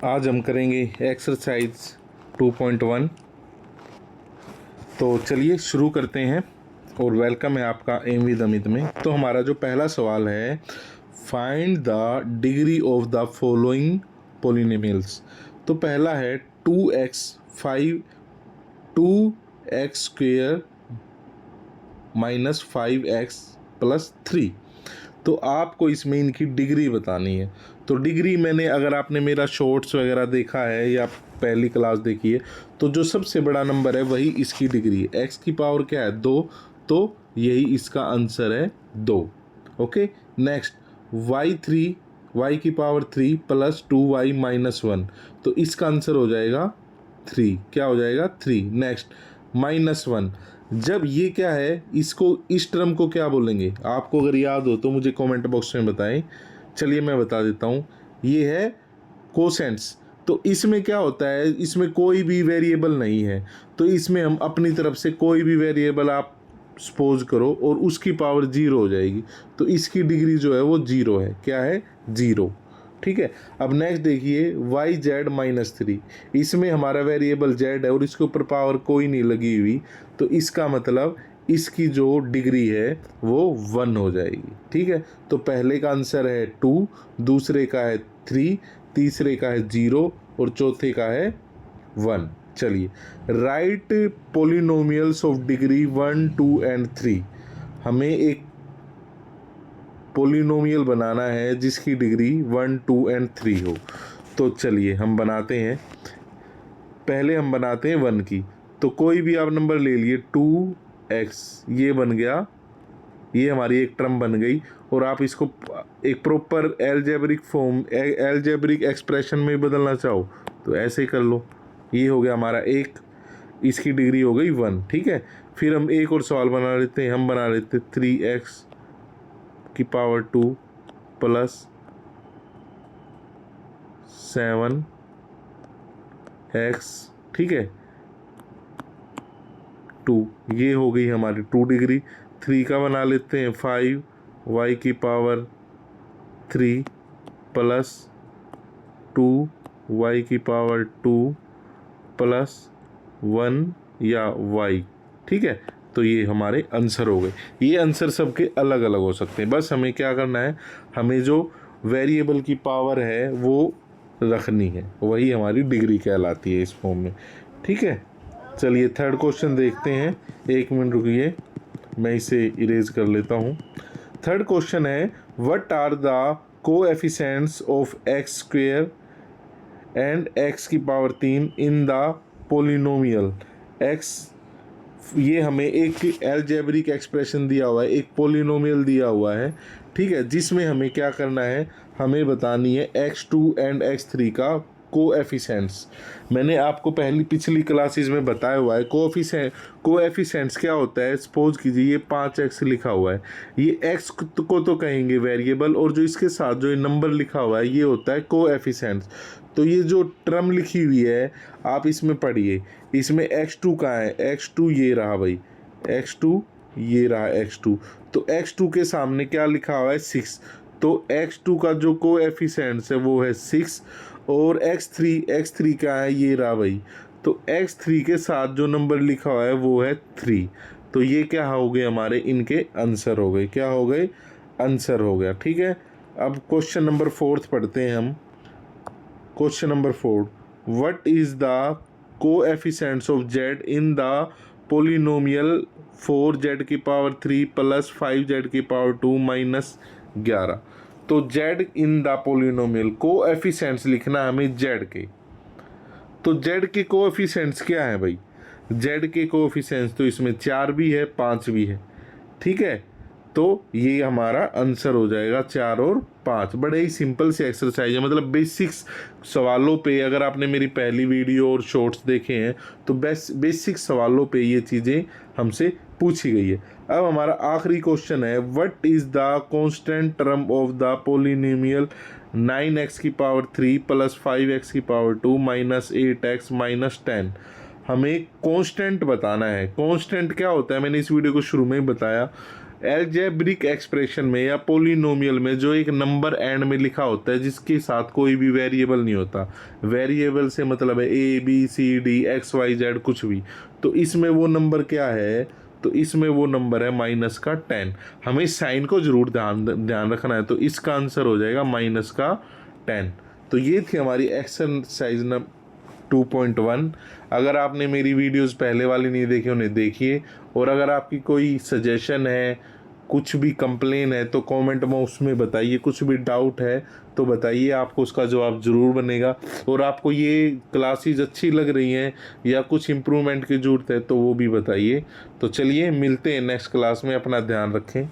आज हम करेंगे एक्सरसाइज 2.1। तो चलिए शुरू करते हैं और वेलकम है आपका एम विद अमित में। तो हमारा जो पहला सवाल है, find the degree of the following polynomials. तो पहला है 2x 5 2x square minus 5x plus 3। तो आपको इसमें इनकी डिग्री बतानी है। तो डिग्री मैंने, अगर आपने मेरा शॉर्ट्स वगैरह देखा है या पहली क्लास देखी है, तो जो सबसे बड़ा नंबर है वही इसकी डिग्री है। x की पावर क्या है 2, तो यही इसका आंसर है 2। ओके, नेक्स्ट y की पावर 3 प्लस 2y माइनस 1, तो इसका आंसर हो जाएगा 3। क्या हो जाएगा 3। नेक्स्ट -1, जब ये क्या है, इसको इस टर्म को क्या बोलेंगे? आपको अगर याद हो तो मुझे कमेंट बॉक्स में बताएं। चलिए मैं बता देता हूँ, ये है कोसेंट्स। तो इसमें क्या होता है, इसमें कोई भी वेरिएबल नहीं है, तो इसमें हम अपनी तरफ से कोई भी वेरिएबल आप सपोज करो और उसकी पावर 0 हो जाएगी। तो इसकी डिग्री जो है वो 0 है। क्या है? 0। ठीक है। अब नेक्स्ट देखिए YZ-3, इसमें हमारा वेरिएबल z है और इसके ऊपर पावर कोई नहीं लगी हुई, तो इसका मतलब इसकी जो डिग्री है वो 1 हो जाएगी। ठीक है। तो पहले का आंसर है 2, दूसरे का है 3, तीसरे का है 0 और चौथे का है 1। चलिए, right polynomials of degree 1, 2 and 3। हमें एक पोलिनोमियल बनाना है जिसकी डिग्री 1, 2 एंड 3 हो। तो चलिए हम बनाते हैं। पहले हम बनाते हैं 1 की। तो कोई भी आप नंबर ले लिए, 2x, ये बन गया, ये हमारी एक टर्म बन गई। और आप इसको एक प्रॉपर एल्जेब्रिक एक्सप्रेशन में बदलना चाहो तो ऐसे कर लो। ये हो गया हमारा 1, इसकी डिग्री हो गई 1। ठीक है। फिर हम एक और सवाल बना लेते हैं। हम बना लेते हैं 3x की पावर 2 प्लस 7x, ठीक है, 2। ये हो गई हमारी 2 डिग्री। 3 का बना लेते हैं 5y की पावर 3 प्लस 2y की पावर 2 प्लस 1 या y। ठीक है। तो ये हमारे आंसर हो गए। ये आंसर सबके अलग अलग हो सकते हैं, बस हमें क्या करना है, हमें जो वेरिएबल की पावर है वो रखनी है, वही हमारी डिग्री कहलाती है इस फॉर्म में। ठीक है। चलिए थर्ड क्वेश्चन देखते हैं। 1 मिनट रुकिए, मैं इसे इरेज कर लेता हूँ। थर्ड क्वेश्चन है, what are the coefficients of x square and x की power 3 in the polynomial x। ये हमें एक एल्जेब्रिक एक्सप्रेशन दिया हुआ है, एक पोलिनोमियल दिया हुआ है। ठीक है, जिसमें हमें क्या करना है, हमें बतानी है x2 एंड x3 का कोएफिशिएंट्स। मैंने आपको पिछली क्लासेस में बताया हुआ है कोएफिशिएंट्स क्या होता है। सपोज कीजिए ये 5x लिखा हुआ है, ये x को तो कहेंगे वेरिएबल, और जो इसके साथ जो नंबर लिखा हुआ है ये होता है कोएफिशिएंट्स। तो ये जो टर्म लिखी हुई है आप इसमें पढ़िए, इसमें x2 कहाँ है? x2 ये रहा भाई, x2 ये रहा x2। तो x2 के सामने क्या लिखा हुआ है? 6। तो x2 का जो कोएफिशिएंट्स है वो है 6, और x3 का है ये रहा भाई। तो x3 के साथ जो नंबर लिखा हुआ है वो है 3। तो ये क्या हो गए हमारे, इनके आंसर हो गए। क्या हो गए? आंसर हो गया। ठीक है। अब क्वेश्चन नंबर 4 पढ़ते हैं हम। Question number 4, what is the coefficients of z in the polynomial 4z की पावर 3 प्लस 5z की पावर 2 माइनस 11। तो z in the polynomial, coefficients लिखना हमें z के। तो z के कोएफिशिएंट्स क्या है भाई? z के कोएफिशिएंट्स तो इसमें 4 भी है 5 भी है। ठीक है। तो ये हमारा आंसर हो जाएगा 4 और 5। बड़े ही सिंपल से एक्सरसाइज है, मतलब बेसिक्स सवालों पे, अगर आपने मेरी पहली वीडियो और शॉर्ट्स देखे हैं तो बेसिक सवालों पे ये चीज़ें हमसे पूछी गई है। अब हमारा आखिरी क्वेश्चन है, what is the constant term of the polynomial 9x की पावर 3 प्लस 5x की पावर 2 माइनस 8x माइनस 10। हमें कांस्टेंट बताना है। कांस्टेंट क्या होता है, मैंने इस वीडियो को शुरू में ही बताया। एल्जेब्रिक एक्सप्रेशन में या पोलिनोमियल में जो एक नंबर एंड में लिखा होता है जिसके साथ कोई भी वेरिएबल नहीं होता, वेरिएबल से मतलब है A B C D X Y Z कुछ भी, तो इसमें वो नंबर क्या है, तो इसमें वो नंबर है माइनस का 10। हमें साइन को जरूर ध्यान रखना है, तो इसका आंसर हो जाएगा माइनस का 10। तो ये थी हमारी एक्सरसाइज 2.1। अगर आपने मेरी वीडियोस पहले वाली नहीं देखी उन्हें देखिए, और अगर आपकी कोई सजेशन है, कुछ भी कंप्लेन है तो कमेंट में उसमें बताइए, कुछ भी डाउट है तो बताइए, आपको उसका जवाब ज़रूर बनेगा। और आपको ये क्लासेस अच्छी लग रही हैं या कुछ इम्प्रूवमेंट की ज़रूरत है तो वो भी बताइए। तो चलिए मिलते हैं नेक्स्ट क्लास में, अपना ध्यान रखें।